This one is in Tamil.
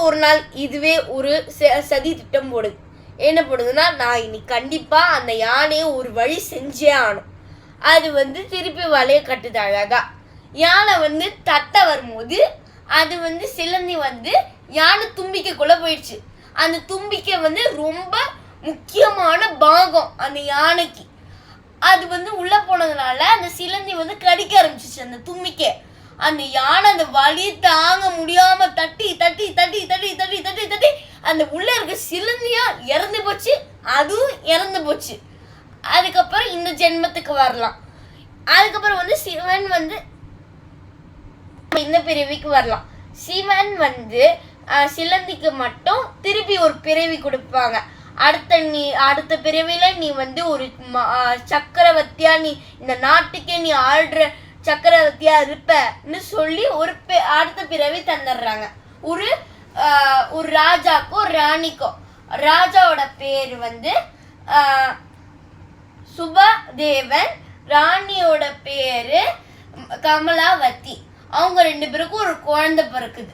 ஒரு நாள் இதுவே ஒரு சதி திட்டம் போடுது. என்ன போடுதுன்னா, நான் இன்னைக்கு கண்டிப்பா அந்த யானையை ஒரு வழி செஞ்சே ஆகணும். அது திருப்பி வலைய கட்டுது அழகா. யானை தட்ட வரும்போது அது சிலந்தி யானை தும்பிக்கைக்குள்ள போயிடுச்சு. அந்த தும்பிக்கை ரொம்ப முக்கியமான பாகம் அந்த யானைக்கு. அது உள்ள போனதுனால அந்த சிலந்தி கடிக்க ஆரம்பிச்சிச்சு அந்த தும்பிக்கை. அந்த யானை அந்த வலியை தாங்க முடியாம தட்டி தட்டி தட்டி தட்டி தட்டி தட்டி தட்டி அந்த உள்ள இருக்க சிலந்தியா இறந்து போச்சு. அதுவும் இறந்து போச்சு. அதுக்கப்புறம் இந்த ஜென்மத்துக்கு வரலாம். அதுக்கப்புறம் சிவன் இந்த பிறவிக்கு வரலாம். சிவன் சிலந்திக்கு மட்டும் திருப்பி ஒரு பிறவி கொடுப்பாங்க. அடுத்த பிறவில நீ ஒரு சக்கரவர்த்தியா, நீ இந்த நாட்டுக்கே நீ ஆள்ற சக்கரவர்த்தியா இருப்பன்னு சொல்லி அடுத்த பிறவி தந்துடுறாங்க. ஒரு ராஜாக்கோ ராணிக்கோ. ராஜாவோட பேர் சுபதேவன், ராணியோட பேரு கமலாவதி. அவங்க 2 பேருக்கும் ஒரு குழந்தை பிறக்குது.